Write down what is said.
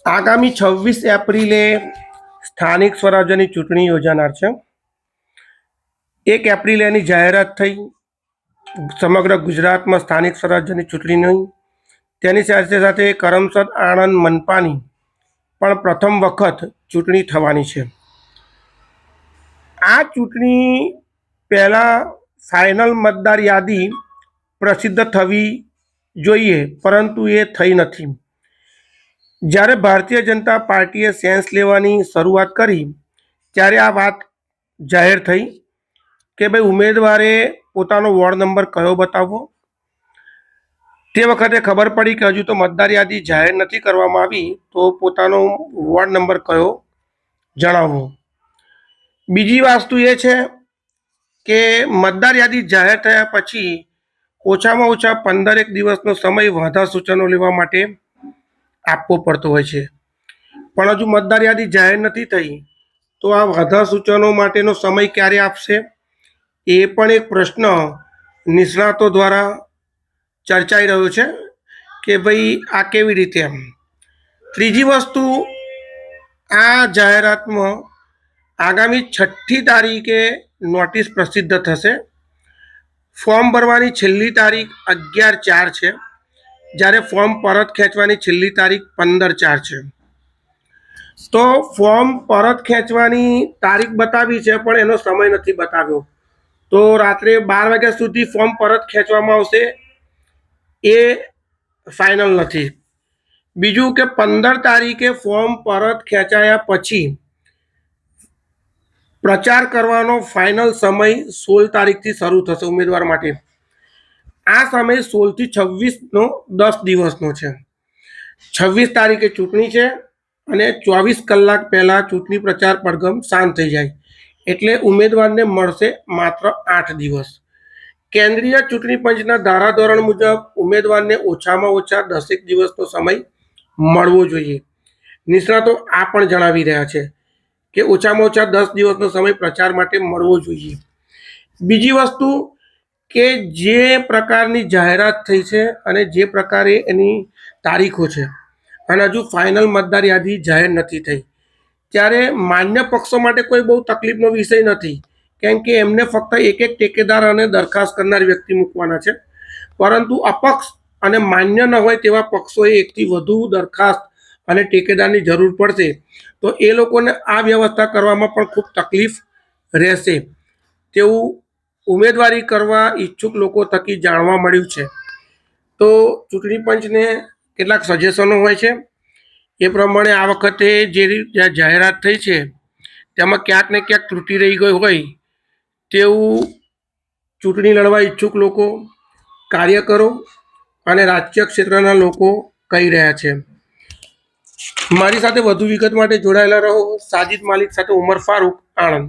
આગામી 26 એપ્રિલે સ્થાનિક સ્વરાજ્યની ચૂંટણી યોજાનાર છે. 1 એપ્રિલે એની જાહેરાત થઈ સમગ્ર ગુજરાતમાં સ્થાનિક સ્વરાજ્યની ચૂંટણીની. તેની સાથે સાથે કરમસદ આણંદ મનપાની પણ પ્રથમ વખત ચૂંટણી થવાની છે. આ ચૂંટણી પહેલાં ફાઇનલ મતદાર યાદી પ્રસિદ્ધ થવી જોઈએ, પરંતુ એ થઈ નથી. જ્યારે ભારતીય જનતા પાર્ટીએ સેન્સ લેવાની શરૂઆત કરી ત્યારે આ વાત જાહેર થઈ કે ભાઈ ઉમેદવારે પોતાનો વોર્ડ નંબર કયો બતાવવો. તે વખતે ખબર પડી કે હજુ તો મતદાર યાદી જાહેર નથી કરવામાં આવી, તો પોતાનો વોર્ડ નંબર કયો જણાવવો. બીજી વસ્તુ એ છે કે મતદાર યાદી જાહેર થયા પછી ઓછામાં ઓછા 15 દિવસનો સમય વાંધા સૂચનો લેવા માટે આપવો પડતો હોય છે. પણ હજુ મતદાર યાદી જાહેર નથી થઈ, તો આ વાંધા સૂચનો માટેનો સમય ક્યારે આપશે, એ પણ એક પ્રશ્ન નિષ્ણાતો દ્વારા ચર્ચાઈ રહ્યો છે કે ભાઈ આ કેવી રીતે. ત્રીજી વસ્તુ, આ જાહેરાતમાં આગામી 6મી તારીખે નોટિસ પ્રસિદ્ધ થશે. ફોર્મ ભરવાની છેલ્લી તારીખ 11/4 છે, જ્યારે ફોર્મ પરત ખેંચવાની છેલ્લી તારીખ 15/4 છે. તો ફોર્મ પરત ખેંચવાની તારીખ બતાવી છે પણ એનો સમય નથી બતાવ્યો. તો રાત્રે 12 વાગ્યા સુધી ફોર્મ પરત ખેંચવામાં આવશે એ ફાઇનલ નથી. બીજું કે 15 તારીખે ફોર્મ પરત ખેંચાયા પછી પ્રચાર કરવાનો ફાઇનલ સમય 16 તારીખથી શરૂ થશે ઉમેદવાર માટે. આ સમય 16 થી 26નો 10 દિવસનો છે. 26 તારીખે ચૂંટણી છે અને 24 કલાક પહેલાં ચૂંટણી પ્રચાર પડઘમ શાંત થઈ જાય, એટલે ઉમેદવારને મળશે માત્ર 8 દિવસ. કેન્દ્રીય ચૂંટણી પંચના ધારાધોરણ મુજબ ઉમેદવારને ઓછામાં ઓછા 10 દિવસનો સમય મળવો જોઈએ. નિષ્ણાતો આ પણ જણાવી રહ્યા છે કે ઓછામાં ઓછા 10 દિવસનો સમય પ્રચાર માટે મળવો જોઈએ. બીજી વસ્તુ કે જે પ્રકારની જાહેરાત થઈ છે અને જે પ્રકારે એની તારીખો છે અને હજુ ફાઇનલ મતદાર યાદી જાહેર નથી થઈ, ત્યારે માન્ય પક્ષો માટે કોઈ બહુ તકલીફનો વિષય નથી, કેમ કે એમને ફક્ત એક ટેકેદાર અને દરખાસ્ત કરનાર વ્યક્તિ મૂકવાના છે. પરંતુ અપક્ષ અને માન્ય ન હોય તેવા પક્ષોએ એકથી વધુ દરખાસ્ત અને ટેકેદારની જરૂર પડશે, તો એ લોકોને આ વ્યવસ્થા કરવામાં પણ ખૂબ તકલીફ રહેશે તેવું ઉમેદવારી કરવા ઈચ્છુક લોકો થકી જાણવા મળ્યું છે. તો ચૂંટણી પંચને કેટલાક સજેશનો હોય છે, એ પ્રમાણે આ વખતે જે જાહેરાત થઈ છે તેમાં ક્યાંક ને ક્યાંક ત્રુટિ રહી ગઈ હોય તેવું ચૂંટણી લડવા ઈચ્છુક લોકો, કાર્યકરો અને રાજકીય ક્ષેત્રના લોકો કહી રહ્યા છે. મારી સાથે વધુ વિગત માટે જોડાયેલા રહો. સાજિદ માલિક સાથે ઉમર ફારૂક, આણંદ.